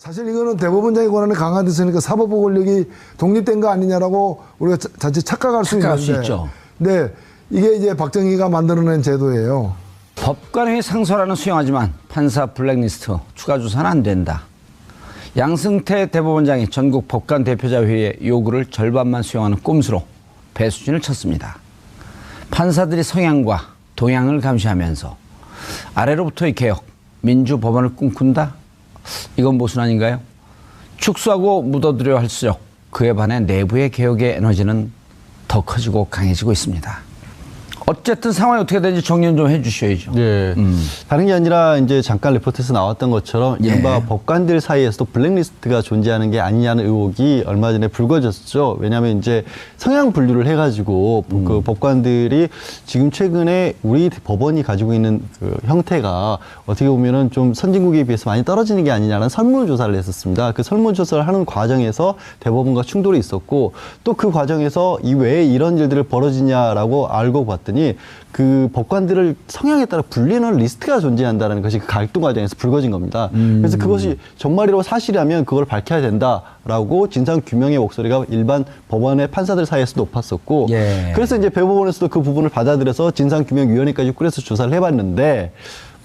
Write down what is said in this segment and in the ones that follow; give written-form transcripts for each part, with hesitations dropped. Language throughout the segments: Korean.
사실 이거는 대법원장의 권한이 강화됐으니까 사법부 권력이 독립된 거 아니냐라고 우리가 자칫 착각할 수 있는데. 수 있죠. 네, 이게 이제 박정희가 만들어낸 제도예요. 법관의 상소라는 수용하지만 판사 블랙리스트 추가 조사는 안 된다. 양승태 대법원장이 전국 법관 대표자 회의의 요구를 절반만 수용하는 꼼수로 배수진을 쳤습니다. 판사들이 성향과 동향을 감시하면서 아래로부터의 개혁, 민주법원을 꿈꾼다? 이건 모순 아닌가요? 축소하고 묻어두려 할수록 그에 반해 내부의 개혁의 에너지는 더 커지고 강해지고 있습니다. 어쨌든 상황이 어떻게 되는지 정리는 좀 해주셔야죠. 네. 다른 게 아니라 이제 잠깐 리포트에서 나왔던 것처럼 이른바 법관들 사이에서도 블랙리스트가 존재하는 게 아니냐는 의혹이 얼마 전에 불거졌죠. 왜냐하면 이제 성향 분류를 해가지고 그 법관들이 지금 최근에 우리 법원이 가지고 있는 그 형태가 어떻게 보면은 좀 선진국에 비해서 많이 떨어지는 게 아니냐는 설문조사를 했었습니다. 그 설문조사를 하는 과정에서 대법원과 충돌이 있었고 또 그 과정에서 이 왜 이런 일들을 벌어지냐라고 알고 봤더니 그 법관들을 성향에 따라 분리하는 리스트가 존재한다는 것이 그 갈등 과정에서 불거진 겁니다. 그래서 그것이 정말이라고 사실이라면 그걸 밝혀야 된다라고 진상규명의 목소리가 일반 법원의 판사들 사이에서 높았었고 그래서 이제 대법원에서도 그 부분을 받아들여서 진상규명위원회까지 꾸려서 조사를 해봤는데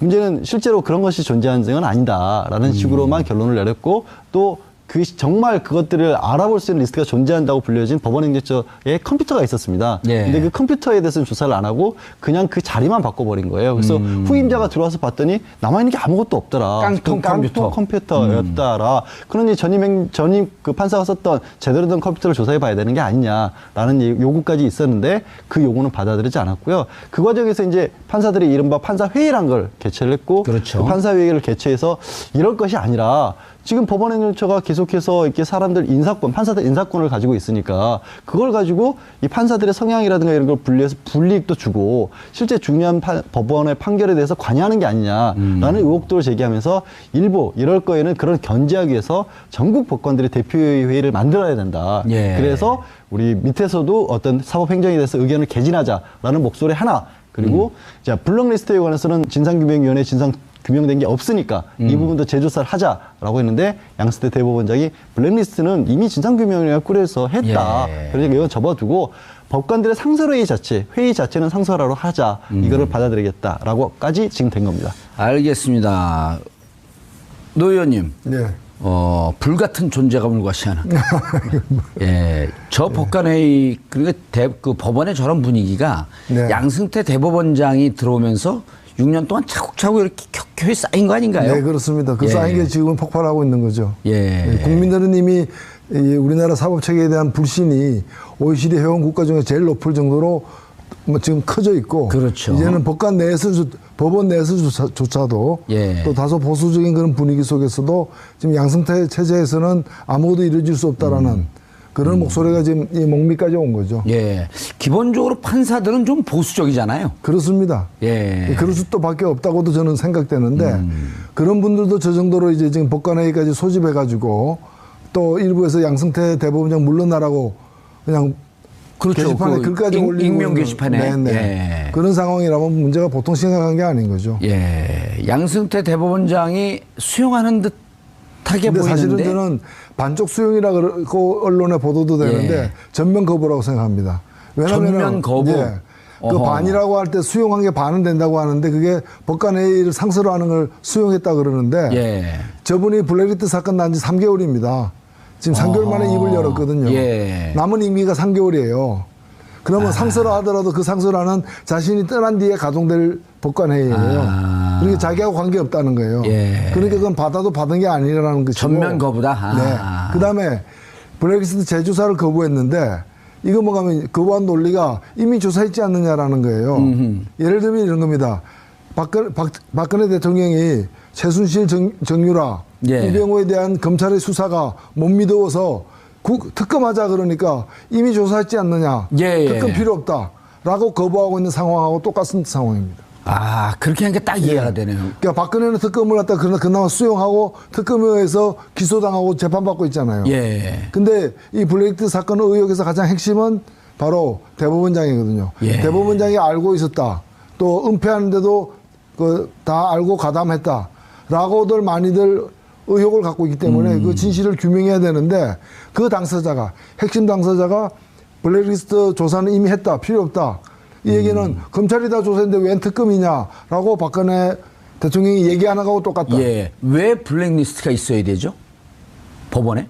문제는 실제로 그런 것이 존재하는 건 아니다라는 식으로만 결론을 내렸고 또 그 정말 그것들을 알아볼 수 있는 리스트가 존재한다고 불려진 법원행정처에 컴퓨터가 있었습니다. 근데 그 컴퓨터에 대해서는 조사를 안 하고 그냥 그 자리만 바꿔버린 거예요. 그래서 후임자가 들어와서 봤더니 남아있는 게 아무것도 없더라. 깡통 컴퓨터였다라. 그러니 전임 그 판사가 썼던 제대로 된 컴퓨터를 조사해 봐야 되는 게 아니냐라는 요구까지 있었는데 그 요구는 받아들이지 않았고요. 그 과정에서 이제 판사들이 이른바 판사회의란 걸 개최를 했고 그 판사회의를 개최해서 이럴 것이 아니라 지금 법원행정처가 계속해서 이렇게 사람들 인사권, 판사들 인사권을 가지고 있으니까 그걸 가지고 이 판사들의 성향이라든가 이런 걸 분리해서 불이익도 주고 실제 중요한 법원의 판결에 대해서 관여하는 게 아니냐라는 의혹들을 제기하면서 일부 이럴 거에는 그런 견제하기 위해서 전국 법관들의 대표회의를 만들어야 된다. 그래서 우리 밑에서도 어떤 사법행정에 대해서 의견을 개진하자라는 목소리 하나 그리고 자 블랙리스트에 관해서는 진상규명위원회 규명된 게 없으니까 이 부분도 재조사를 하자라고 했는데 양승태 대법원장이 블랙리스트는 이미 진상규명위원회가 꾸려서 했다. 그러니까 이건 접어두고 법관들의 상설회의 자체, 회의 자체는 상설화로 하자. 이거를 받아들이겠다라고까지 지금 된 겁니다. 알겠습니다. 노 의원님. 불같은 존재감을 과시하는. 저 법관회의, 그러니까 그 법원의 저런 분위기가 양승태 대법원장이 들어오면서 6년 동안 차곡차곡 이렇게 켜켜이 쌓인 거 아닌가요? 네, 그렇습니다. 그 쌓인 게 지금 폭발하고 있는 거죠. 국민들은 이미 우리나라 사법체계에 대한 불신이 OECD 회원 국가 중에 제일 높을 정도로 지금 커져 있고 이제는 법관 내에서 법원 내에서조차도 또 다소 보수적인 그런 분위기 속에서도 지금 양승태 체제에서는 아무것도 이루어질 수 없다라는 그런 목소리가 지금 이 목미까지 온 거죠. 기본적으로 판사들은 좀 보수적이잖아요. 그렇습니다. 그럴 수밖에 없다고도 저는 생각되는데 그런 분들도 저 정도로 이제 지금 법관회의까지 소집해가지고 또 일부에서 양승태 대법원장 물러나라고 그냥 게시판에 글까지 올리고 익명 게시판에 그런 상황이라면 문제가 보통 심각한 게 아닌 거죠. 양승태 대법원장이 수용하는 듯하게 보이는데 사실은 저는 반쪽 수용이라 그러고 언론에 보도도 되는데 전면 거부라고 생각합니다. 왜냐하면 전면 거부. 그 반이라고 할 때 수용한 게 반은 된다고 하는데 그게 법관회의를 상설로 하는 걸 수용했다 그러는데 저분이 블랙리스트 사건 난 지 3개월입니다. 지금 3개월 만에 입을 열었거든요. 남은 임기가 3개월이에요. 그러면 상설화 하더라도 그 상설화는 자신이 떠난 뒤에 가동될 법관회의예요. 그러니까 자기하고 관계없다는 거예요. 그러니까 그건 받아도 받은 게 아니라는 것이고. 전면 거부다. 그다음에 블랙리스트 재조사를 거부했는데 이거 뭐 가면 거부한 논리가 이미 조사했지 않느냐라는 거예요. 예를 들면 이런 겁니다. 박근혜 대통령이 최순실, 정유라, 이병호에 대한 검찰의 수사가 못 믿어서 특검하자 그러니까 이미 조사했지 않느냐. 특검 필요 없다라고 거부하고 있는 상황하고 똑같은 상황입니다. 그렇게 한 게 딱 이해가 되네요. 그러니까 박근혜는 특검을 갖다 그나마 수용하고 특검에 의해서 기소당하고 재판받고 있잖아요. 근데 이 블랙리스트 사건 의혹에서 가장 핵심은 바로 대법원장이거든요. 대법원장이 알고 있었다. 또 은폐하는데도 다 알고 가담했다. 라고들 많이들 의혹을 갖고 있기 때문에 그 진실을 규명해야 되는데 그 당사자가 핵심 당사자가 블랙리스트 조사는 이미 했다. 필요 없다. 이 얘기는 검찰이 다 조사했는데 웬 특검이냐라고 박근혜 대통령이 얘기하는 거하고 똑같다. 예. 왜 블랙리스트가 있어야 되죠? 법원에?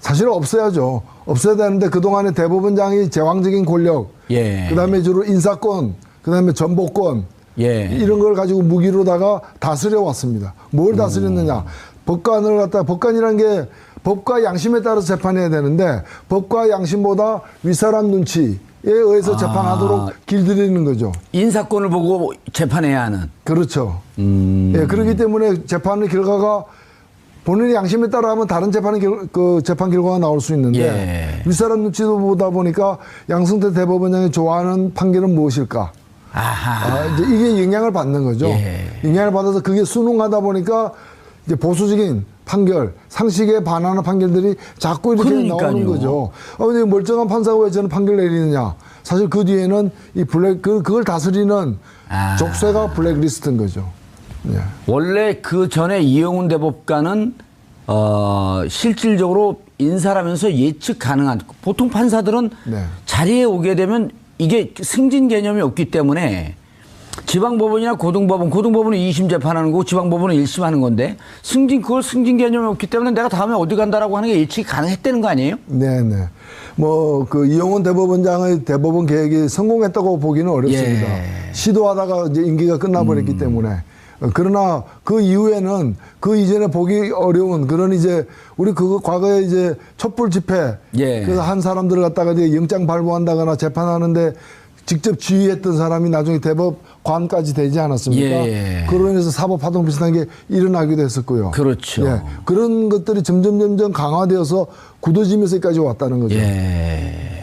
사실은 없어야죠. 없어야 되는데 그동안에 대법원장이 제왕적인 권력, 예. 그다음에 주로 인사권, 그다음에 전보권 예. 이런 걸 가지고 무기로다가 다스려 왔습니다. 뭘 다스렸느냐? 법관을 갖다 법관이라는 게 법과 양심에 따라서 재판해야 되는데 법과 양심보다 윗사람 눈치에 의해서 재판하도록 길들이는 거죠. 인사권을 보고 재판해야 하는. 그렇죠. 예, 그렇기 때문에 재판의 결과가 본인의 양심에 따라 하면 다른 재판 결과가 나올 수 있는데 예. 윗사람 눈치도 보다 보니까 양승태 대법원장이 좋아하는 판결은 무엇일까? 아하. 이제 이게 영향을 받는 거죠. 예. 영향을 받아서 그게 순응하다 보니까 이제 보수적인 판결, 상식에 반하는 판결들이 자꾸 이렇게 그러니까요. 나오는 거죠. 근데 멀쩡한 판사가 왜 저는 판결 내리느냐? 사실 그 뒤에는 이 그걸 다스리는 족쇄가 블랙리스트인 거죠. 예. 원래 그 전에 이영훈 대법관은 실질적으로 인사라면서 예측 가능한 보통 판사들은 네. 자리에 오게 되면 이게 승진 개념이 없기 때문에 지방법원이나 고등법원은 2심 재판하는 거고 지방법원은 1심 하는 건데 그걸 승진 개념이 없기 때문에 내가 다음에 어디 간다라고 하는 게 예측이 가능했다는 거 아니에요? 네네. 뭐, 그 이영훈 대법원장의 대법원 계획이 성공했다고 보기는 어렵습니다. 예. 시도하다가 이제 임기가 끝나버렸기 때문에. 그러나 그 이후에는 그 이전에 보기 어려운 그런 이제 우리 과거에 이제 촛불 집회 예. 그 한 사람들을 갖다가 이제 영장 발부한다거나 재판하는데 직접 지휘했던 사람이 나중에 대법관까지 되지 않았습니까? 예. 그로 인해서 사법 파동 비슷한 게 일어나기도 했었고요. 그렇죠. 예. 그런 것들이 점점 강화되어서 굳어지면서 여기까지 왔다는 거죠. 예.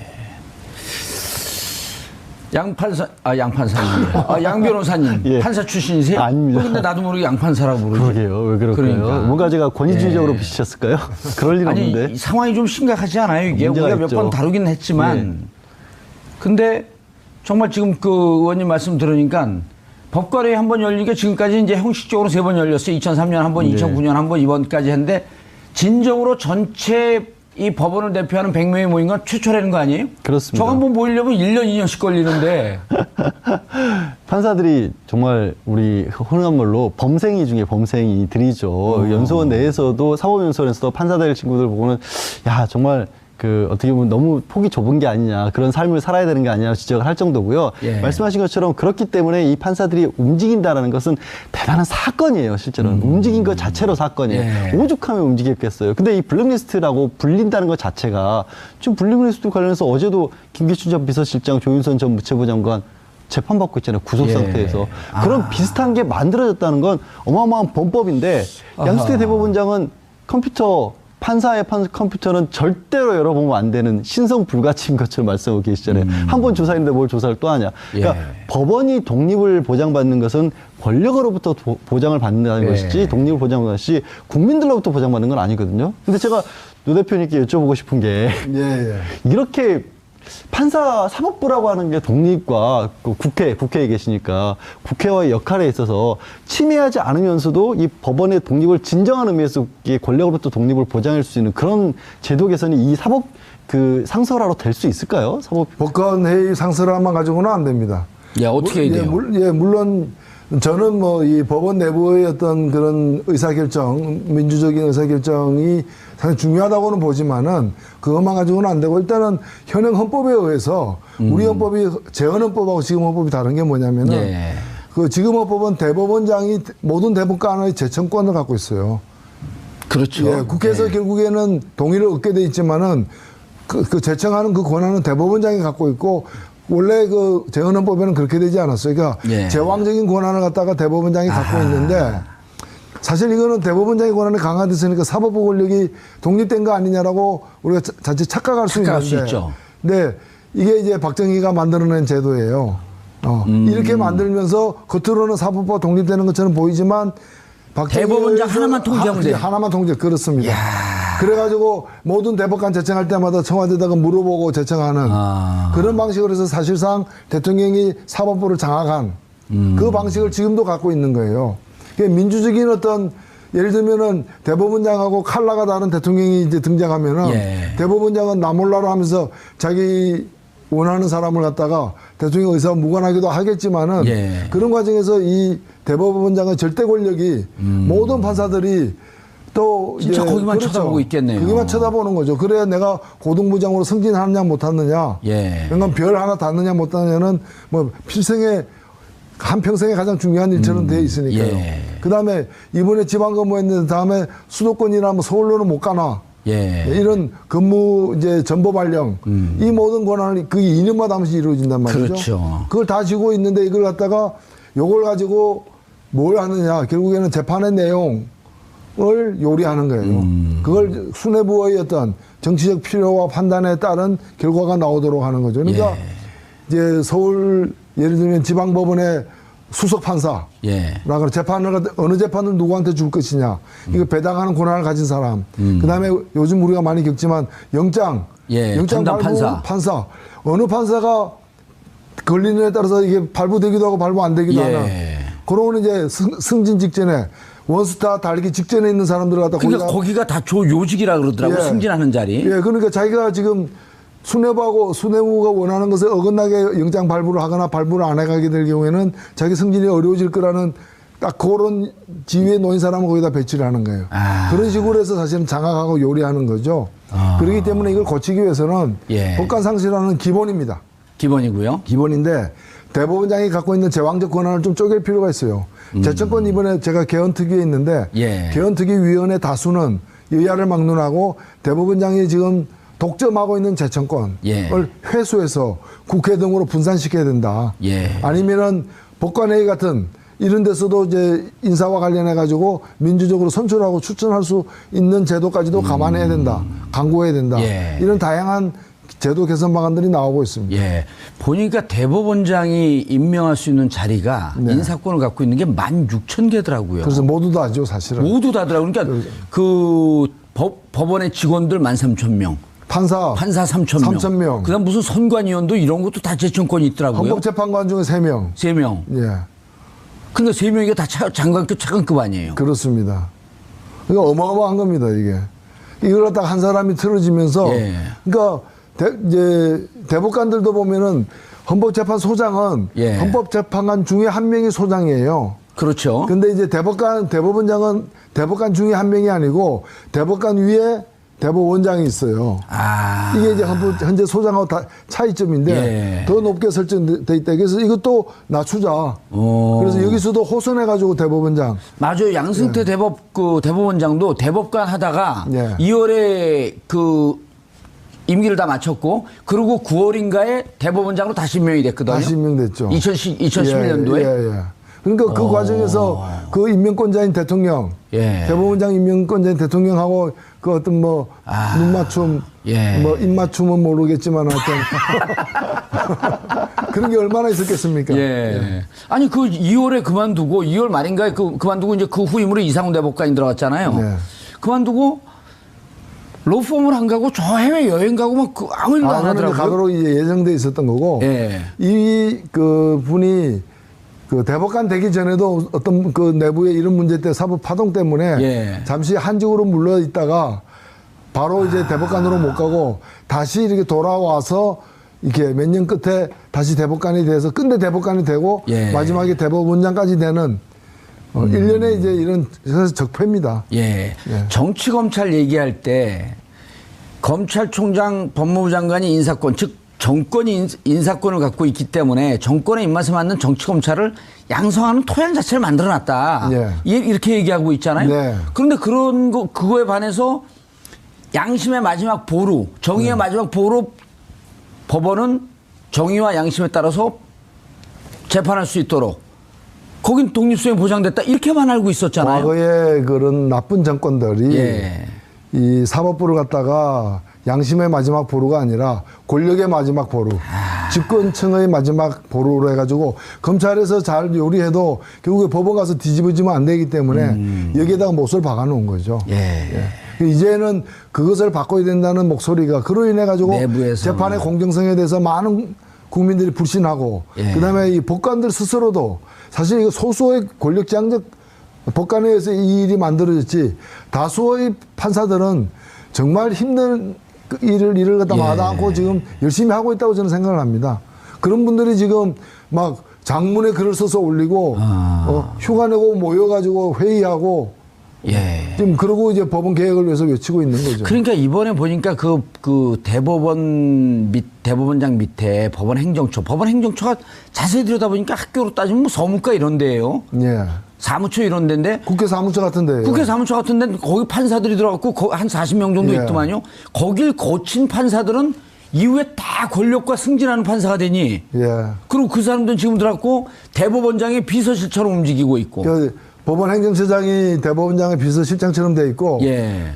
양 변호사님. 예. 판사 출신이세요? 아닙니다. 근데 나도 모르게 양 판사라고 부르죠. 그러게요. 왜 그럴까요? 그러니까. 뭔가 제가 권위주의적으로 예. 비치셨을까요? 그럴 일 아니, 없는데. 이 상황이 좀 심각하지 않아요, 이게? 문제가 우리가 몇 있죠. 번 다루긴 했지만. 근데 정말 지금 그 의원님 말씀 들으니까 법관회의 한 번 열리게 지금까지 이제 형식적으로 3번 열렸어요. 2003년 한 번, 네. 2009년 한 번, 이번까지 했는데 진정으로 전체 이 법원을 대표하는 100명이 모인 건 최초라는 거 아니에요? 그렇습니다. 저 한 번 모이려면 1년, 2년씩 걸리는데. 판사들이 정말 우리 흔한 말로 범생이 중에 범생이들이죠. 연수원 내에서도 사법연수원에서도 판사들 친구들 보고는 야 정말 그 어떻게 보면 너무 폭이 좁은 게 아니냐 그런 삶을 살아야 되는 게 아니냐 지적을 할 정도고요. 예. 말씀하신 것처럼 그렇기 때문에 이 판사들이 움직인다라는 것은 대단한 사건이에요. 실제로는 움직인 것 자체로 사건이에요. 예. 오죽하면 움직였겠어요. 근데 이 블랙리스트라고 불린다는 것 자체가 지금 블랙리스트 관련해서 어제도 김기춘 전 비서실장, 조윤선 전 무체부 장관 재판받고 있잖아요. 구속 예. 상태에서. 그런 비슷한 게 만들어졌다는 건 어마어마한 범법인데 양승태 대법원장은 판사의 컴퓨터는 절대로 열어보면 안 되는 신성 불가치인 것처럼 말씀하고 계시잖아요. 한 번 조사했는데 뭘 조사를 또 하냐. 그러니까 예. 법원이 독립을 보장받는 것은 권력으로부터 보장을 받는다는 예. 것이지 독립을 보장받는 것이 국민들로부터 보장받는 건 아니거든요. 근데 제가 노 대표님께 여쭤보고 싶은 게 예. 이렇게 판사 사법부라고 하는 게 독립과 그 국회에 계시니까 국회와의 역할에 있어서 침해하지 않으면서도 이 법원의 독립을 진정한 의미에서 권력으로부터 독립을 보장할 수 있는 그런 제도 개선이 이 사법 그 상설화로 될 수 있을까요? 법관회의 상설화만 가지고는 안 됩니다. 야, 어떻게 해야 돼요? 물론 저는 뭐 이 법원 내부의 어떤 그런 의사결정, 민주적인 의사결정이 상당히 중요하다고는 보지만은 그것만 가지고는 안 되고 일단은 현행 헌법에 의해서 우리 헌법이 재헌 헌법하고 지금 헌법이 다른 게 뭐냐면은 예. 그 지금 헌법은 대법원장이 모든 대법관의 재청권을 갖고 있어요. 그렇죠. 예, 국회에서 결국에는 동의를 얻게 돼 있지만은 그 재청하는 그 권한은 대법원장이 갖고 있고 원래 그 재헌헌법에는 그렇게 되지 않았어요. 그러니까 예. 제왕적인 권한을 갖다가 대법원장이 갖고 있는데 사실 이거는 대법원장의 권한이 강화됐으니까 사법부 권력이 독립된 거 아니냐라고 우리가 자칫 착각할 수 착각할 수 있는데. 있죠. 네, 이게 이제 박정희가 만들어낸 제도예요. 이렇게 만들면서 겉으로는 사법부가 독립되는 것처럼 보이지만 대법원장 하나만 통제하면 돼요. 하나만 통제 그렇습니다. 그래가지고 모든 대법관 제청할 때마다 청와대에다가 물어보고 제청하는 그런 방식으로 해서 사실상 대통령이 사법부를 장악한 그 방식을 지금도 갖고 있는 거예요. 민주적인 어떤 예를 들면은 대법원장하고 칼라가 다른 대통령이 이제 등장하면은 예. 대법원장은 나 몰라라 하면서 자기 원하는 사람을 갖다가 대통령 의사와 무관하기도 하겠지만은 예. 그런 과정에서 이 대법원장의 절대 권력이 모든 판사들이 또 진짜 이제 거기만 그렇죠. 쳐다보고 있겠네요. 거기만 쳐다보는 거죠. 그래야 내가 고등부장으로 승진하느냐 못하느냐, 예. 그러니까 별 하나 닿느냐 못하느냐는 뭐 필생의 한평생에 가장 중요한 일처럼 돼 있으니까요. 예. 그다음에 이번에 지방 근무했는데 다음에 수도권이나 뭐 서울로는 못 가나. 예. 이런 근무 이제 전보 발령 이 모든 권한을 그게 2년마다 한 번씩 이루어진단 말이죠. 그렇죠. 그걸 다 쥐고 있는데 이걸 갖다가 요걸 가지고 뭘 하느냐 결국에는 재판의 내용을 요리하는 거예요. 그걸 수뇌부의 어떤 정치적 필요와 판단에 따른 결과가 나오도록 하는 거죠. 그러니까 예. 이제 서울 예를 들면 지방법원의 수석 판사. 예. 라고 재판을 어느 재판을 누구한테 줄 것이냐. 이거 배당하는 권한을 가진 사람. 그다음에 요즘 우리가 많이 겪지만 영장. 예, 영장 전담 발부 판사. 어느 판사가 걸리는 에 따라서 이게 발부되기도 하고 발부 안 되기도 예. 하는. 그러고는 이제 승진 직전에 원스타 달기 직전에 있는 사람들을 갖다 그러니까 거기가 다 조요직이라 그러더라고요. 예. 승진하는 자리. 예, 그러니까 자기가 지금 수뇌부가 원하는 것에 어긋나게 영장 발부를 하거나 발부를 안 해가게 될 경우에는 자기 승진이 어려워질 거라는 딱 그런 지위에 놓인 사람을 거기다 배치를 하는 거예요. 아. 그런 식으로 해서 사실은 장악하고 요리하는 거죠. 그렇기 때문에 이걸 고치기 위해서는 예. 법관 상실화는 기본입니다. 기본이고요. 기본인데 대법원장이 갖고 있는 제왕적 권한을 좀 쪼갤 필요가 있어요. 재청권 이번에 제가 개헌특위에 있는데 예. 개헌특위위원회 다수는 여야를 막론하고 대법원장이 지금 독점하고 있는 재청권을 예. 회수해서 국회 등으로 분산시켜야 된다. 예. 아니면은 법관회의 같은 이런 데서도 이제 인사와 관련해 가지고 민주적으로 선출하고 추천할 수 있는 제도까지도 감안해야 된다. 강구해야 된다. 예. 이런 다양한 제도 개선 방안들이 나오고 있습니다. 예. 보니까 대법원장이 임명할 수 있는 자리가 네. 인사권을 갖고 있는 게 16,000개더라고요. 그래서 모두 다죠, 사실은. 모두 다더라고요. 그러니까 그 법원의 직원들 13,000명. 판사 3,000명. 3,000명. 그다음 무슨 선관위원도 이런 것도 다 재청권이 있더라고요. 헌법재판관 중에 3명. 3명. 예. 근데 3명이가 다 장관급, 차관급 아니에요. 그렇습니다. 그러니까 어마어마한 겁니다, 이게. 이걸 갖다가 한 사람이 틀어지면서. 예. 그러니까 이제 대법관들도 보면은 헌법재판소장은 예. 헌법재판관 중에 한 명이 소장이에요. 그렇죠. 근데 이제 대법원장은 대법관 중에 한 명이 아니고 대법관 위에 대법원장이 있어요. 아. 이게 이제 현재 소장하고 차이점인데 예. 더 높게 설정돼 있다. 그래서 이것도 낮추자. 오. 그래서 여기서도 호선해가지고 대법원장. 맞아요. 양승태 대법원장도 대법관 하다가 예. 2월에 그 임기를 다 마쳤고 그리고 9월인가에 대법원장으로 다시 임명이 됐거든요. 다시 임명됐죠. 2011년도에. 예. 그러니까 그 과정에서 그 임명권자인 대통령, 예. 대법원장 임명권자인 대통령하고 그 어떤 뭐 눈맞춤, 예. 뭐 입맞춤은 모르겠지만 하여튼 그런 게 얼마나 있었겠습니까? 예. 아니 그 2월에 그만두고 2월 말인가에 그만두고 이제 그 후임으로 이상훈 대법관이 들어갔잖아요. 네. 그만두고 로펌을 안 가고 저 해외 여행 가고 막 아무 일도 안 하더라고요. 가도록 예정돼 있었던 거고 예. 이 그 분이 그 대법관 되기 전에도 어떤 그 내부의 이런 문제 때 사법 파동 때문에 예. 잠시 한직으로 물러 있다가 바로 이제 대법관으로 못 가고 다시 이렇게 돌아와서 이렇게 몇 년 끝에 다시 대법관이 돼서 끝내 대법관이 되고 예. 마지막에 대법원장까지 되는 1년에 이제 이런 그래서 적폐입니다. 예. 정치 검찰 얘기할 때 검찰총장 법무부 장관이 인사권 즉 정권이 인사권을 갖고 있기 때문에 정권의 입맛에 맞는 정치 검찰을 양성하는 토양 자체를 만들어놨다. 예. 이렇게 얘기하고 있잖아요. 네. 그런데 그런 그거에 반해서 양심의 마지막 보루, 정의의 마지막 보루 법원은 정의와 양심에 따라서 재판할 수 있도록 거긴 독립수행 보장됐다 이렇게만 알고 있었잖아요. 과거에 그런 나쁜 정권들이 예. 이 사법부를 갖다가 양심의 마지막 보루가 아니라 권력의 마지막 보루, 집권층의 마지막 보루로 해가지고 검찰에서 잘 요리해도 결국에 법원 가서 뒤집어지면 안 되기 때문에 여기에다가 못을 박아놓은 거죠. 예. 이제는 그것을 바꿔야 된다는 목소리가 그로 인해 가지고 내부에서. 재판의 공정성에 대해서 많은 국민들이 불신하고 예. 그다음에 이 법관들 스스로도 사실 이거 소수의 권력지향적 법관회에서 이 일이 만들어졌지 다수의 판사들은 정말 힘든 그 일을 갖다 마다않고 지금 열심히 하고 있다고 저는 생각을 합니다. 그런 분들이 지금 막 장문에 글을 써서 올리고 휴가 내고 모여가지고 회의하고 지금 그러고 이제 법원 개혁을 위해서 외치고 있는 거죠. 그러니까 이번에 보니까 그 대법원장 밑에 법원 행정처가 자세히 들여다보니까 학교로 따지면 뭐 서문과 이런 데예요. 예. 사무처 이런 데인데 국회 사무처 같은데. 국회 사무처 같은 데는 거기 판사들이 들어갔고 한 40명 정도 있더만요. 거길 거친 판사들은 이후에 다 권력과 승진하는 판사가 되니. 그리고 그 사람들은 지금 들어갔고 대법원장의 비서실처럼 움직이고 있고. 법원 행정처장이 대법원장의 비서실장처럼 돼 있고,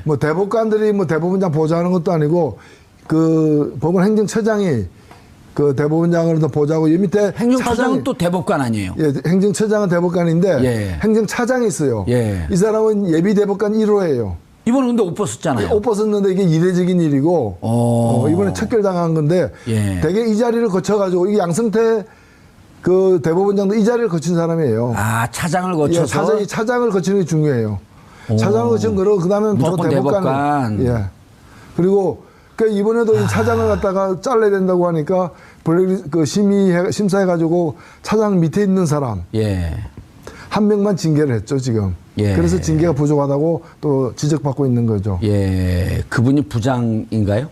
뭐 대법관들이 뭐 대법원장 보좌하는 것도 아니고, 그 법원 행정처장이 그 대법원장을 더 보좌하고, 이 밑에 행정처장은 또 대법관 아니에요? 행정처장은 대법관인데, 행정차장이 있어요. 이 사람은 예비 대법관 1호예요. 이번에 근데 옷 벗었잖아요. 옷 벗었는데 이게 이례적인 일이고, 이번에 척결당한 건데, 되게 이 자리를 거쳐가지고, 이게 양승태 그 대법원장도 이 자리를 거친 사람이에요. 차장을 거쳐서? 차장을 거치는 게 중요해요. 차장을 거치는 거로 그 다음에 바로 대법관. 그리고 그 이번에도 이 차장을 갖다가 잘라야 된다고 하니까 그 심사해가지고 차장 밑에 있는 사람. 한 명만 징계를 했죠, 지금. 그래서 징계가 부족하다고 또 지적받고 있는 거죠. 그분이 부장인가요?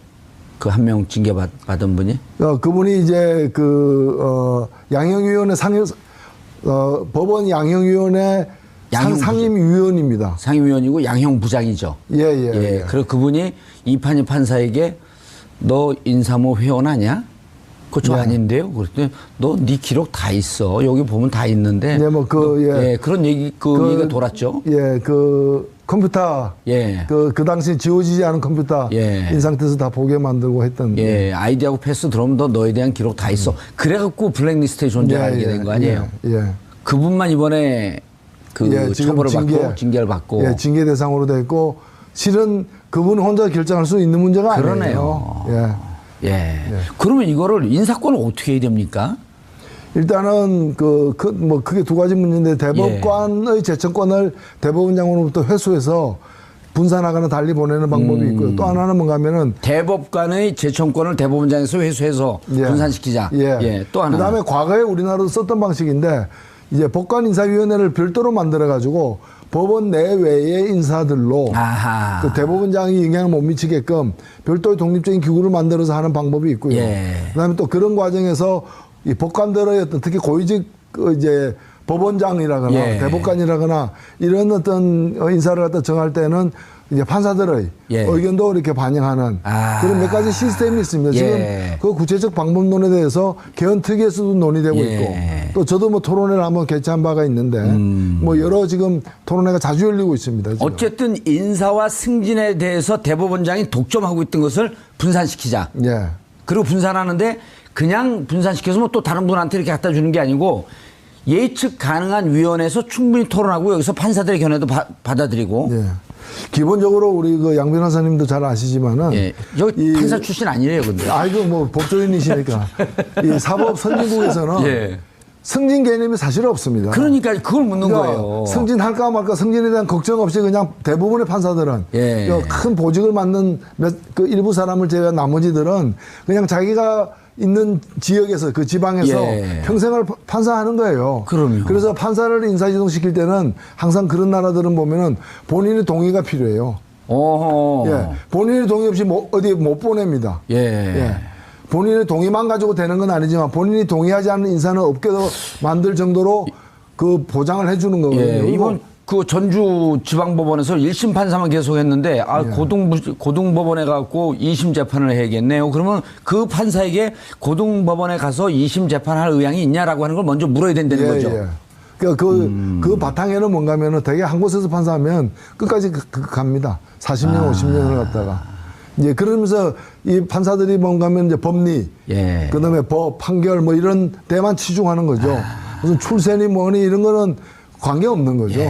그 한 명 징계 받은 분이? 그분이 이제 양형위원회 법원 양형위원회 상임위원입니다. 상임위원이고 양형부장이죠. 그리고 그분이 이판희 판사에게 너 인사모 회원하냐? 그거 저 아닌데요? 그랬더니 너 네 기록 다 있어. 여기 보면 다 있는데. 그런 얘기가 돌았죠. 컴퓨터. 그 당시 지워지지 않은 컴퓨터. 이 상태에서 다 보게 만들고 했던. 아이디하고 패스 들어오면 너에 대한 기록 다 있어. 그래갖고 블랙리스트에 존재를 알게 된 거 아니에요? 그분만 이번에 처벌을 받고 징계를 받고. 징계 대상으로 됐고, 실은 그분 혼자 결정할 수 있는 문제가 아니에요. 그러면 이거를 인사권을 어떻게 해야 됩니까? 일단은 크게 두 가지 문제인데 대법관의 제청권을 대법원장으로부터 회수해서 분산하거나 달리 보내는 방법이 있고요. 또 하나는 뭔가 하면은 대법관의 제청권을 대법원장에서 회수해서 분산시키자. 또 하나. 그다음에 과거에 우리나라도 썼던 방식인데 이제 법관 인사위원회를 별도로 만들어 가지고 법원 내외의 인사들로 그 대법원장이 영향을 못 미치게끔 별도의 독립적인 기구를 만들어서 하는 방법이 있고요. 그다음에 또 그런 과정에서 이 법관들의 어떤 특히 고위직 이제 법원장이라거나 대법관이라거나 이런 어떤 인사를 갖다 정할 때는 이제 판사들의 의견도 이렇게 반영하는 그런 몇 가지 시스템이 있습니다. 지금 그 구체적 방법론에 대해서 개헌특위에서도 논의되고 있고 또 저도 뭐 토론회를 한번 개최한 바가 있는데 뭐 여러 지금 토론회가 자주 열리고 있습니다. 지금. 어쨌든 인사와 승진에 대해서 대법원장이 독점하고 있던 것을 분산시키자. 그리고 분산하는데 그냥 분산시켜서 뭐 또 다른 분한테 이렇게 갖다 주는 게 아니고 예측 가능한 위원회에서 충분히 토론하고 여기서 판사들의 견해도 받아들이고. 기본적으로 우리 그 양 변호사님도 잘 아시지만은 여기 판사 출신 아니래요, 근데. 이거 뭐 법조인이시니까 이 사법 선진국에서는 승진 개념이 사실 없습니다. 그러니까 그걸 묻는 거예요. 승진할까 말까 승진에 대한 걱정 없이 그냥 대부분의 판사들은 큰 보직을 맡는 그 일부 사람을 제외한 나머지들은 그냥 자기가 있는 지역에서 그 지방에서 평생을 판사하는 거예요. 그래서 판사를 인사지동시킬 때는 항상 그런 나라들은 보면은 본인의 동의가 필요해요. 본인의 동의 없이 어디에 못 보냅니다. 본인의 동의만 가지고 되는 건 아니지만 본인이 동의하지 않는 인사는 없게도 만들 정도로 그 보장을 해주는 거거든요. 이번 그 전주지방법원에서 1심 판사만 계속했는데 고등법원에 가고 2심 재판을 해야겠네요. 그러면 그 판사에게 고등법원에 가서 2심 재판할 의향이 있냐라고 하는 걸 먼저 물어야 된다는 거죠. 그러니까 그 바탕에는 뭔가 하면은 되게 한 곳에서 판사하면 끝까지 갑니다. 40년, 50년을 갖다가. 이제 그러면서 이 판사들이 뭔가 하면 이제 법리, 그다음에 법, 판결 뭐 이런 데만 치중하는 거죠. 무슨 출세니 뭐니 이런 거는 관계없는 거죠.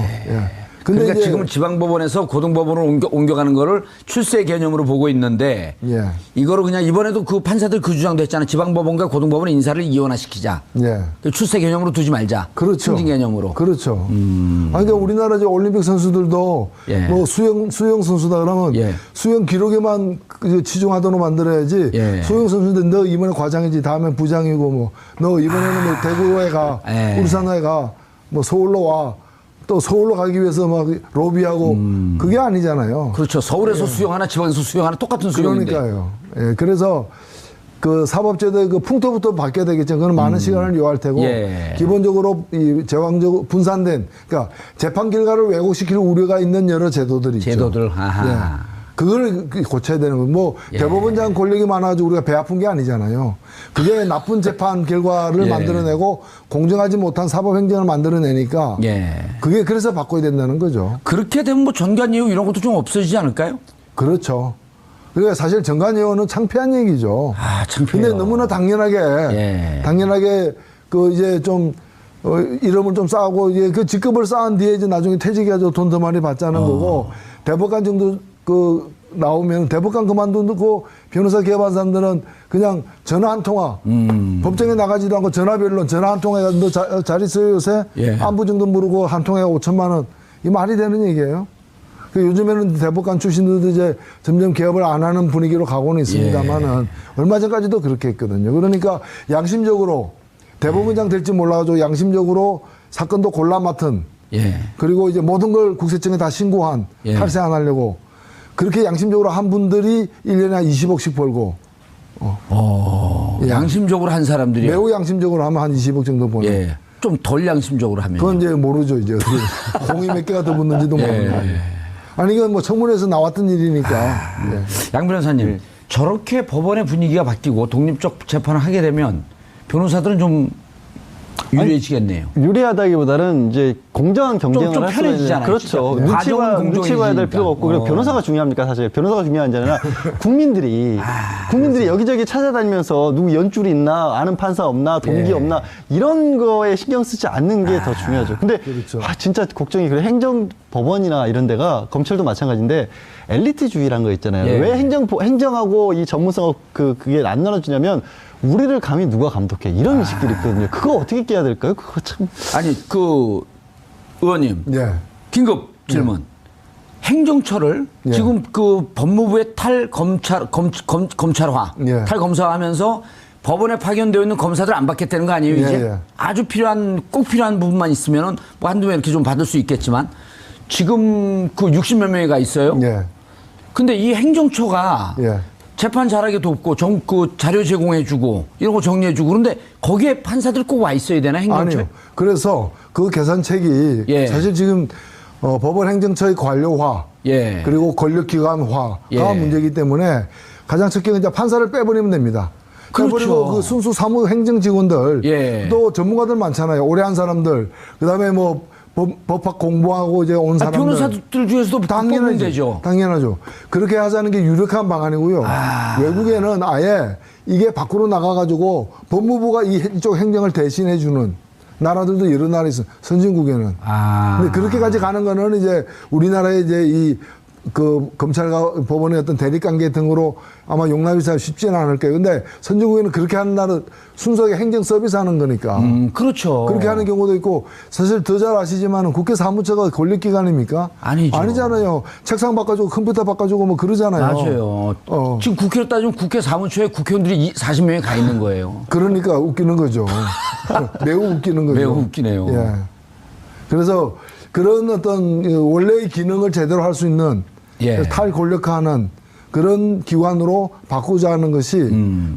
근데 그러니까 이제 지금은 지방법원에서 고등법원으로 옮겨가는 거를 출세 개념으로 보고 있는데 예. 이거를 그냥 이번에도 그 판사들 그 주장도 했잖아. 지방법원과 고등법원 인사를 이원화시키자. 예. 출세 개념으로 두지 말자. 그렇죠. 승진 개념으로. 그렇죠. 아니, 그러니까 우리나라 이제 올림픽 선수들도 예. 뭐 수영 선수다 그러면 예. 수영 기록에만 치중하도록 만들어야지. 예. 수영 선수인데 너 이번에 과장이지 다음엔 부장이고 뭐 너 이번에는 뭐 대구에 가 예. 울산에 가 뭐 서울로 와. 또 서울로 가기 위해서 막 로비하고 그게 아니잖아요. 그렇죠. 서울에서 수영하나 지방에서 수영하나 똑같은 수영인데. 그러니까요. 예, 그래서 그 사법제도의 그 풍토부터 바뀌어야 되겠죠. 그건 많은 시간을 요할 테고 예. 기본적으로 이 제왕적 분산된 그러니까 재판 결과를 왜곡시킬 우려가 있는 여러 제도들이 있죠. 제도들. 아하. 예. 그걸 고쳐야 되는 거예요. 뭐 예. 대법원장 권력이 많아가지고 우리가 배 아픈 게 아니잖아요. 그게 나쁜 재판 결과를 예. 만들어내고 공정하지 못한 사법행정을 만들어내니까 예. 그게 그래서 바꿔야 된다는 거죠. 그렇게 되면 뭐 전관예우 이런 것도 좀 없어지지 않을까요? 그렇죠. 그러니까 사실 정관예우는 창피한 얘기죠. 아, 창피해요. 근데 너무나 당연하게, 예. 당연하게 그 이제 좀, 이름을 좀 쌓고 이제 그 직급을 쌓은 뒤에 이제 나중에 퇴직해가지고 돈 더 많이 받자는 거고, 대법관 정도 그 나오면 대법관 그만두고 변호사 개업한 사람들은 그냥 전화 한 통화, 법정에 나가지도 않고 전화별로 전화 한 통화에 너 잘 있어요 요새? 예. 안부 정도 물고 한 통화에 5천만 원. 이 말이 되는 얘기예요? 그 요즘에는 대법관 출신들도 이제 점점 개업을 안 하는 분위기로 가고는 있습니다만은 얼마 전까지도 그렇게 했거든요. 그러니까 양심적으로 대법원장 될지 몰라가지고 양심적으로 사건도 골라 맡은 예. 그리고 이제 모든 걸 국세청에 다 신고한 예. 탈세 안 하려고 그렇게 양심적으로 한 분들이 1년에 한 20억씩 벌고 양심적으로 한 사람들이 매우 양심적으로 하면 한 20억 정도 버는. 예. 좀 덜 양심적으로 하면. 그건 이제 모르죠. 이제 어떻게 공이 몇 개가 더 붙는지도 모르고. 아니 이건 뭐 청문회에서 나왔던 일이니까. 예. 양 변호사님, 저렇게 법원의 분위기가 바뀌고 독립적 재판을 하게 되면 변호사들은 좀 유리해지겠네요. 유리하다기보다는 이제 공정한 경쟁을 좀 할 수가 편해지잖아요, 있는 진짜. 그렇죠. 네. 과정은 눈치 봐야 될 필요가 없고 그리고 변호사가 중요합니까 사실 변호사가 중요한 게 아니라 국민들이 여기저기 찾아다니면서 누구 연줄이 있나 아는 판사 없나 동기 예. 없나 이런 거에 신경 쓰지 않는 게 더 중요하죠. 근데 그렇죠. 진짜 걱정이 그래 행정법원이나 이런 데가 검찰도 마찬가지인데 엘리트주의라는 거 있잖아요. 예. 왜 행정하고 이 전문성하고 그게 안 나눠지냐면 우리를 감히 누가 감독해 이런 의식들이 있거든요. 그거 어떻게 깨야 될까요? 그거 참 아니, 그 의원님, 예. 긴급 질문. 행정처를 예. 지금 그 법무부의 검찰화, 예. 탈검사하면서 법원에 파견되어 있는 검사들 안 받겠다는 거 아니에요, 이제? 예. 아주 꼭 필요한 부분만 있으면은 뭐 한두 명 이렇게 좀 받을 수 있겠지만 지금 그 60몇 명이 가 있어요. 예. 근데 이 행정처가 예. 재판 잘하게 돕고 그 자료 제공해주고 이런 거 정리해주고 그런데 거기에 판사들 꼭 와 있어야 되나 행정처? 아니요. 그래서 그 계산책이 예. 사실 지금 법원 행정처의 관료화 예. 그리고 권력기관화가 예. 문제이기 때문에 가장 첫 개는 이제 판사를 빼버리면 됩니다. 그렇죠. 빼버리고 그 순수 사무 행정 직원들 예. 또 전문가들 많잖아요. 오래 한 사람들 그다음에 뭐 법학 공부하고 이제 온 사람들 변호사들 중에서도 뽑으면 되죠. 당연하죠. 그렇게 하자는 게 유력한 방안이고요. 외국에는 아예 이게 밖으로 나가가지고 법무부가 이쪽 행정을 대신해주는 나라들도 여러 나라 있어. 선진국에는. 근데 그렇게까지 가는 거는 이제 우리나라의 이제 그 검찰과 법원의 어떤 대립관계 등으로 아마 용납이 잘 쉽지는 않을 거예요. 근데 선진국에는 그렇게 하는 나라 순수하게 행정 서비스 하는 거니까. 그렇죠. 그렇게 하는 경우도 있고 사실 더 잘 아시지만 국회 사무처가 권력기관입니까? 아니죠. 아니잖아요. 책상 바꿔주고 컴퓨터 바꿔주고 뭐 그러잖아요. 맞아요. 지금 국회로 따지면 국회 사무처에 국회의원들이 40명이 가 있는 거예요. 그러니까 웃기는 거죠. 매우 웃기는 거죠. 매우 웃기네요. 예. 그래서 그런 어떤 원래의 기능을 제대로 할 수 있는 예. 탈권력화하는 그런 기관으로 바꾸자는 것이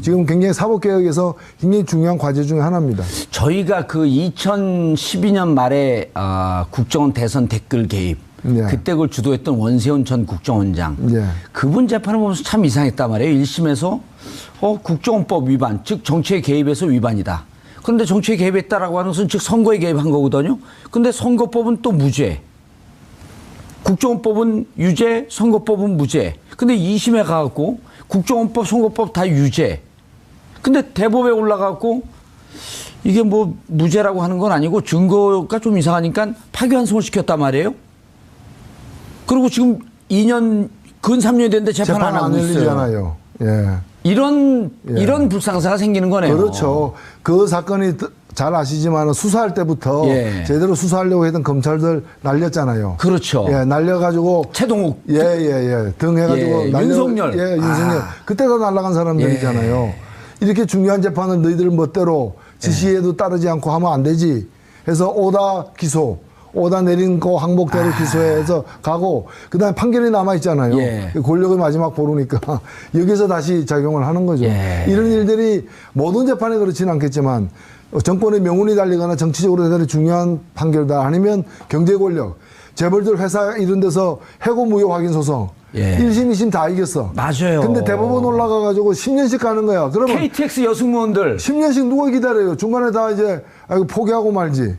지금 굉장히 사법개혁에서 굉장히 중요한 과제 중에 하나입니다. 저희가 그 2012년 말에 국정원 대선 댓글 개입 예. 그때 그걸 주도했던 원세훈 전 국정원장 예. 그분 재판을 보면서 참 이상했단 말이에요. 1심에서 국정원법 위반 즉 정치에 개입해서 위반이다. 그런데 정치에 개입했다라고 하는 것은 즉 선거에 개입한 거거든요. 근데 선거법은 또 무죄. 국정원법은 유죄, 선거법은 무죄. 근데 2심에 가갖고 국정원법, 선거법 다 유죄. 근데 대법에 올라가고 이게 뭐 무죄라고 하는 건 아니고 증거가 좀 이상하니까 파기환송을 시켰단 말이에요. 그리고 지금 2년, 근 3년이 됐는데 재판 안 하고 있어요. 열리잖아요. 예. 이런 불상사가 생기는 거네요. 그렇죠. 그 사건이 잘 아시지만 수사할 때부터 예. 제대로 수사하려고 했던 검찰들 날렸잖아요. 그렇죠. 예, 날려가지고. 최동욱. 등 해가지고. 예, 윤석열. 예, 윤석열. 그때가 날아간 사람들이잖아요. 예. 이렇게 중요한 재판을 너희들 멋대로 지시에도 따르지 않고 하면 안 되지. 해서 오다 기소. 오다 내린 거 항목대로 기소해서 가고, 그 다음에 판결이 남아있잖아요. 예. 권력의 마지막 보루니까. 여기서 다시 작용을 하는 거죠. 예. 이런 일들이 모든 재판에 그렇지는 않겠지만, 정권의 명운이 달리거나 정치적으로 대단히 중요한 판결다. 아니면 경제 권력, 재벌들 회사 이런 데서 해고 무효 확인 소송. 예. 1심, 2심 다 이겼어. 맞아요. 근데 대법원 올라가가지고 10년씩 가는 거야. 그러면 KTX 여승무원들. 10년씩 누가 기다려요? 중간에 다 이제 포기하고 말지.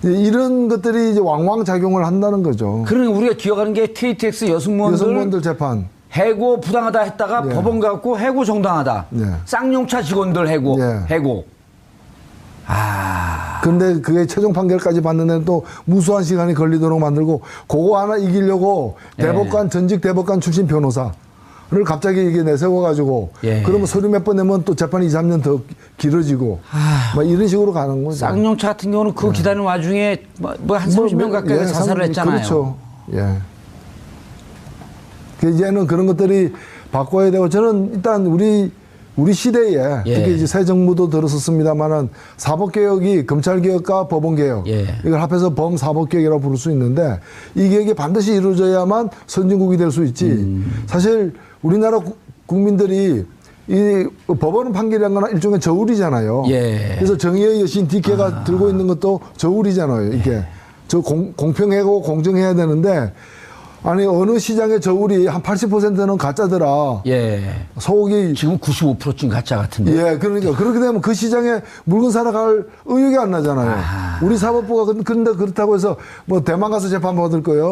이런 것들이 이제 왕왕 작용을 한다는 거죠. 그러니까 우리가 기억하는 게 KTX 여승무원들 재판. 해고 부당하다 했다가 예. 법원 가고 해고 정당하다. 예. 쌍용차 직원들 해고. 예. 해고. 근데 그게 최종 판결까지 받는 데는 또 무수한 시간이 걸리도록 만들고, 그거 하나 이기려고 대법관, 전직 대법관 출신 변호사를 갑자기 이게 내세워가지고, 예. 그러면 서류 몇 번 내면 또 재판이 2, 3년 더 길어지고, 막 이런 식으로 가는 거죠. 쌍용차 같은 경우는 그 기다리는 와중에 한 30명 가까이 자살을 했잖아요. 그렇죠. 예. 이제는 그런 것들이 바꿔야 되고, 저는 일단 우리 시대에 예. 특히 이제 새 정부도 들었었습니다만은 사법개혁이 검찰개혁과 법원개혁 예. 이걸 합해서 범사법개혁이라고 부를 수 있는데 이 개혁이 반드시 이루어져야만 선진국이 될 수 있지. 사실 우리나라 국민들이 이 법원 판결이란 건 일종의 저울이잖아요. 예. 그래서 정의의 여신 DK가 들고 있는 것도 저울이잖아요. 이게 저 공평하고 공정해야 되는데, 아니 어느 시장의 저울이 한 80%는 가짜더라. 예. 소고기. 지금 95%쯤 가짜 같은데. 예, 그러니까 그렇게 되면 그 시장에 물건 사러 갈 의욕이 안 나잖아요. 우리 사법부가 그런데 그렇다고 해서 뭐 대만 가서 재판 받을 거예요,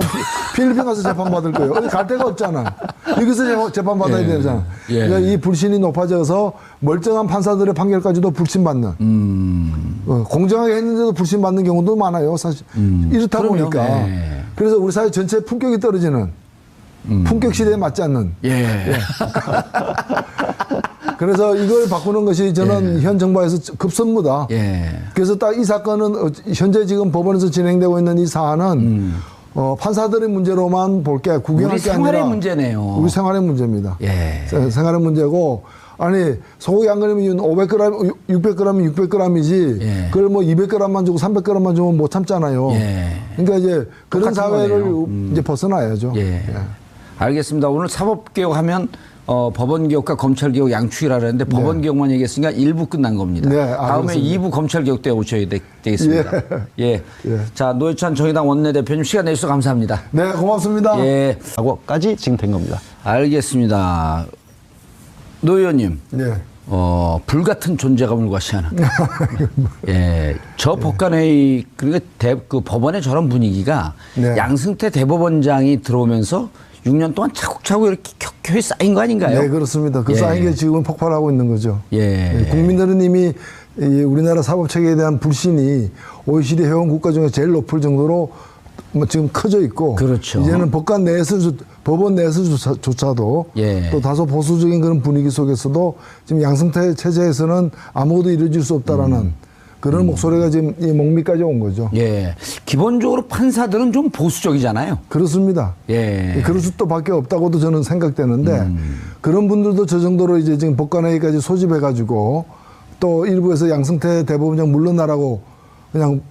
필리핀 가서 재판 받을 거예요. 어디 갈 데가 없잖아. 여기서 재판 받아야 되잖아. 예. 그러니까 이 불신이 높아져서 멀쩡한 판사들의 판결까지도 불신받는. 공정하게 했는데도 불신받는 경우도 많아요, 사실. 이렇다 그럼요. 보니까. 예. 그래서 우리 사회 전체 품격이 떨어지는, 품격 시대에 맞지 않는. 예. 그래서 이걸 바꾸는 것이 저는 현 정부에서 급선무다. 예. 그래서 딱 이 사건은 현재 지금 법원에서 진행되고 있는 이 사안은 판사들의 문제로만 볼게, 구경할 우리 게 아니라 생활의 문제네요. 우리 생활의 문제입니다. 예. 생활의 문제고, 아니 소고기 한 그램이 500g, 600g이 600g이지 예. 그걸 뭐 200g만 주고 300g만 주면 못 참잖아요. 예. 그러니까 이제 그런 똑같은 사회를 거네요. 이제 벗어나야죠. 예. 알겠습니다. 오늘 사법개혁하면 법원개혁과 검찰개혁 양축이라 그랬는데 법원개혁만 얘기했으니까 1부 끝난 겁니다. 네, 다음에 알겠습니다. 2부 검찰개혁 때 오셔야 되겠습니다. 예. 자, 노회찬 정의당 원내대표님 시간 내주셔서 감사합니다. 네, 고맙습니다. 예. 하고까지 지금 된 겁니다. 알겠습니다. 노 의원님. 네. 불같은 존재감을 과시하는. 예. 저 법관회의, 그러니까 그 법원의 저런 분위기가 네. 양승태 대법원장이 들어오면서 6년 동안 차곡차곡 이렇게 격하게 쌓인 거 아닌가요? 네, 그렇습니다. 그 예. 쌓인 게 지금 폭발하고 있는 거죠. 예. 국민들은 이미 이 우리나라 사법체계에 대한 불신이 OECD 회원 국가 중에 제일 높을 정도로 뭐 지금 커져 있고, 그렇죠. 이제는 법원 내에서조차도 예. 또 다소 보수적인 그런 분위기 속에서도 지금 양승태 체제에서는 아무것도 이루어질 수 없다라는 그런 목소리가 지금 이 목미까지 온 거죠. 예. 기본적으로 판사들은 좀 보수적이잖아요. 그렇습니다. 예. 그럴 수밖에 없다고도 저는 생각되는데, 그런 분들도 저 정도로 이제 지금 법관회의까지 소집해가지고 또 일부에서 양승태 대법원장 물러나라고 그냥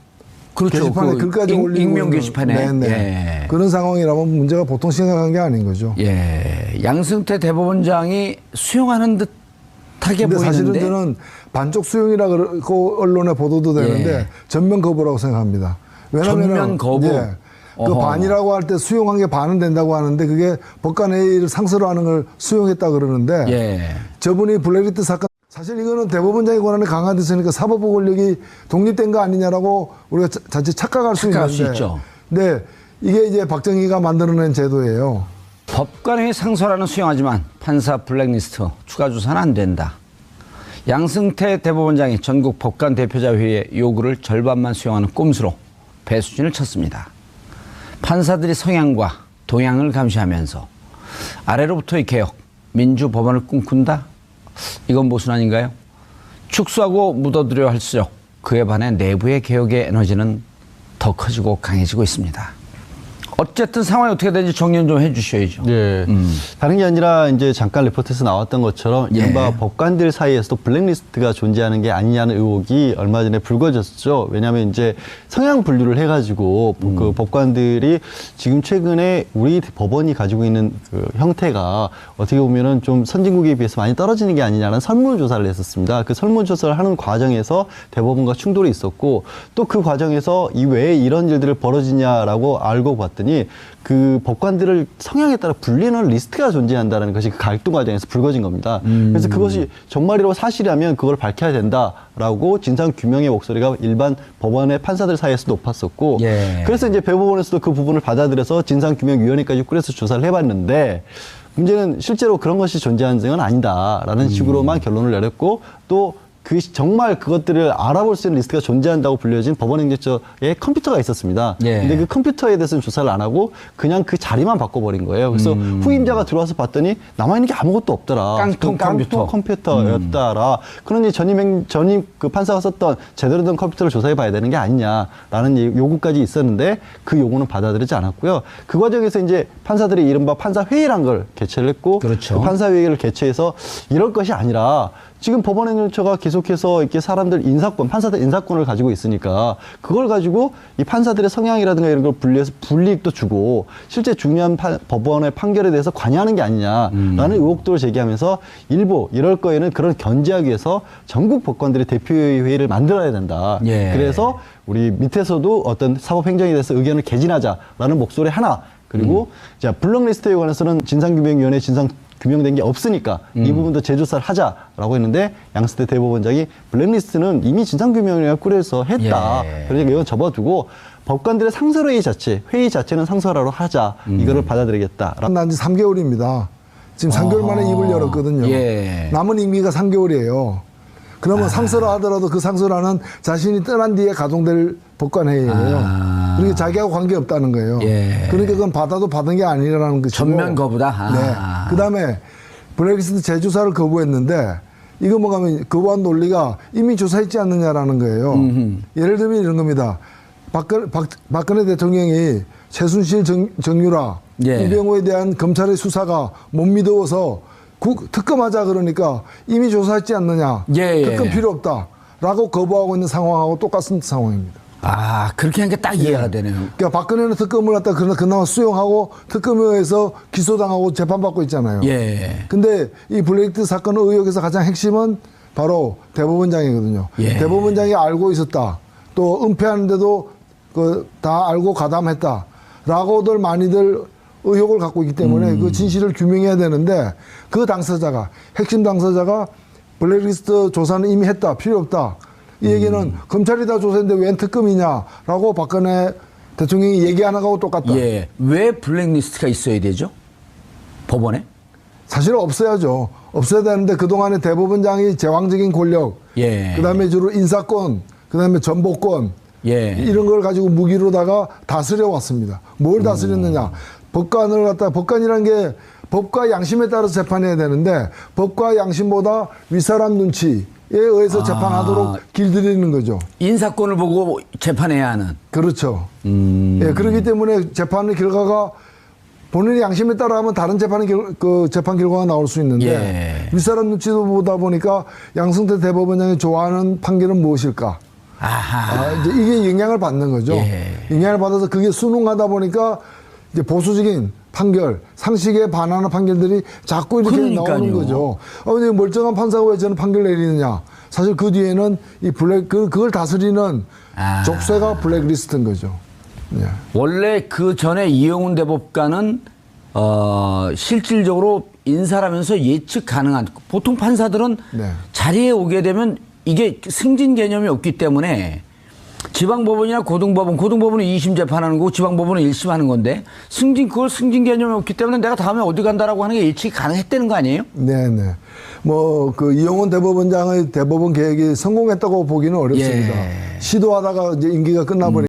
그렇죠. 게시판에 글까지 올리고 익명 있는, 게시판에. 네네. 예. 그런 상황이라면 문제가 보통 심각한 게 아닌 거죠. 예. 양승태 대법원장이 수용하는 듯하게 근데 사실은 보이는데. 저는 반쪽 수용이라 그러고 언론에 보도도 되는데 예. 전면 거부라고 생각합니다. 왜냐하면 전면 거부? 예, 그 어허. 반이라고 할 때 수용한 게 반은 된다고 하는데 그게 법관회의를 상서로 하는 걸 수용했다 그러는데 예. 저분이 블랙리스트 사건, 사실 이거는 대법원장의 권한이 강화됐으니까 사법부 권력이 독립된 거 아니냐라고 우리가 자칫 착각할 수 착각할 있는데. 수 있죠. 네, 이게 이제 박정희가 만들어낸 제도예요. 법관회의 상소라는 수용하지만 판사 블랙리스트 추가 조사는 안 된다. 양승태 대법원장이 전국 법관 대표자 회의의 요구를 절반만 수용하는 꼼수로 배수진을 쳤습니다. 판사들이 성향과 동향을 감시하면서 아래로부터의 개혁, 민주 법원을 꿈꾼다? 이건 모순 아닌가요? 축소하고 묻어두려 할수록 그에 반해 내부의 개혁의 에너지는 더 커지고 강해지고 있습니다. 어쨌든 상황이 어떻게 되는지 정리 좀 해주셔야죠. 네. 다른 게 아니라 이제 잠깐 리포트에서 나왔던 것처럼 이른바 법관들 사이에서도 블랙리스트가 존재하는 게 아니냐는 의혹이 얼마 전에 불거졌죠. 왜냐하면 이제 성향 분류를 해가지고 그 법관들이 지금 최근에 우리 법원이 가지고 있는 그 형태가 어떻게 보면은 좀 선진국에 비해서 많이 떨어지는 게 아니냐는 설문조사를 했었습니다. 그 설문조사를 하는 과정에서 대법원과 충돌이 있었고 또 그 과정에서 이 왜 이런 일들을 벌어지냐라고 알고 봤더니 그 법관들을 성향에 따라 분리하는 리스트가 존재한다는 것이 그 갈등 과정에서 불거진 겁니다. 그래서 그것이 정말이라고 사실이라면 그걸 밝혀야 된다라고 진상 규명의 목소리가 일반 법원의 판사들 사이에서 높았었고, 그래서 이제 배법원에서도 그 부분을 받아들여서 진상 규명위원회까지 꾸려서 조사를 해봤는데 문제는 실제로 그런 것이 존재하는 건 아니다라는 식으로만 결론을 내렸고 또. 정말 그것들을 알아볼 수 있는 리스트가 존재한다고 불려진 법원행정처에 컴퓨터가 있었습니다. 근데 그 컴퓨터에 대해서는 조사를 안 하고 그냥 그 자리만 바꿔버린 거예요. 그래서 후임자가 들어와서 봤더니 남아있는 게 아무것도 없더라. 깡통 컴퓨터였다라. 그러니 전임 그 판사가 썼던 제대로 된 컴퓨터를 조사해 봐야 되는 게 아니냐라는 요구까지 있었는데 그 요구는 받아들이지 않았고요. 그 과정에서 이제 판사들이 이른바 판사회의란 걸 개최를 했고 그렇죠. 그 판사회의를 개최해서 이럴 것이 아니라 지금 법원행정처가 계속해서 이렇게 사람들 인사권, 판사들 인사권을 가지고 있으니까 그걸 가지고 이 판사들의 성향이라든가 이런 걸 분리해서 불이익도 주고 실제 중요한 법원의 판결에 대해서 관여하는 게 아니냐라는 의혹들을 제기하면서 일부 이럴 거에는 그런 견제하기 위해서 전국 법관들의 대표회의를 만들어야 된다. 그래서 우리 밑에서도 어떤 사법행정에 대해서 의견을 개진하자라는 목소리 하나 그리고 자 블랙리스트에 관해서는 진상규명위원회 규명된 게 없으니까 이 부분도 재조사를 하자라고 했는데 양승태 대법원장이 블랙리스트는 이미 진상규명위원회가 꾸려서 했다. 그러니까 이건 접어두고 법관들의 상설회의 회의 자체는 상설화로 하자. 이거를 받아들이겠다. 난 지 3개월입니다. 지금 3개월 만에 입을 열었거든요. 남은 임기가 3개월이에요. 그러면 상설화 하더라도 그 상설화는 자신이 떠난 뒤에 가동될 법관회의예요. 그러니까 자기하고 관계없다는 거예요. 그러니까 그건 받아도 받은 게 아니라는 것이고. 전면 거부다. 그다음에 블랙리스트 재조사를 거부했는데 이거 뭐 가면 거부한 논리가 이미 조사했지 않느냐라는 거예요. 예를 들면 이런 겁니다. 박근혜 대통령이 최순실 정유라 이병호에 대한 검찰의 수사가 못 믿어서 특검하자 그러니까 이미 조사했지 않느냐. 특검 필요 없다라고 거부하고 있는 상황하고 똑같은 상황입니다. 아, 그렇게 한 게 딱 이해가 되네요. 그러니까 박근혜는 특검을 갖다 그나마 수용하고 특검에 의해서 기소당하고 재판받고 있잖아요. 근데 이 블랙리스트 사건 의혹에서 가장 핵심은 바로 대법원장이거든요. 대법원장이 알고 있었다. 또 은폐하는데도 다 알고 가담했다라고들 많이들 의혹을 갖고 있기 때문에 그 진실을 규명해야 되는데 그 당사자가 핵심 당사자가 블랙리스트 조사는 이미 했다. 필요 없다. 이 얘기는 검찰이 다 조사했는데 웬 특검이냐라고 박근혜 대통령이 얘기 안 하고 똑같다. 왜 블랙리스트가 있어야 되죠? 법원에? 사실은 없어야죠. 없어야 되는데 그동안에 대법원장이 제왕적인 권력, 그다음에 주로 인사권, 그다음에 전보권 이런 걸 가지고 무기로다가 다스려 왔습니다. 뭘 다스렸느냐? 법관을 갖다 법관이라는 게 법과 양심에 따라서 재판해야 되는데 법과 양심보다 윗사람 눈치에 의해서 재판하도록 길들이는 거죠. 인사권을 보고 재판해야 하는. 그렇죠. 그렇기 때문에 재판의 결과가 본인의 양심에 따라 하면 다른 재판 결과가 나올 수 있는데 윗사람 눈치도 보다 보니까 양승태 대법원장이 좋아하는 판결은 무엇일까? 이제 이게 영향을 받는 거죠. 영향을 받아서 그게 순응하다 보니까 이제 보수적인 판결, 상식에 반하는 판결들이 자꾸 이렇게 나오는 거죠. 근데 멀쩡한 판사가 왜 저는 판결 내리느냐? 사실 그 뒤에는 이 그걸 다스리는 족쇄가 블랙리스트인 거죠. 원래 그 전에 이영훈 대법관은 실질적으로 인사라면서 예측 가능한 보통 판사들은 자리에 오게 되면 이게 승진 개념이 없기 때문에 지방법원이나 고등법원은 2심 재판하는 거고 지방법원은 1심 하는 건데 그걸 승진 개념이 없기 때문에 내가 다음에 어디 간다라고 하는 게 예측이 가능했다는 거 아니에요? 네네. 뭐 그 이영훈 대법원장의 대법원 계획이 성공했다고 보기는 어렵습니다. 시도하다가 이제 임기가 끝나버리니까.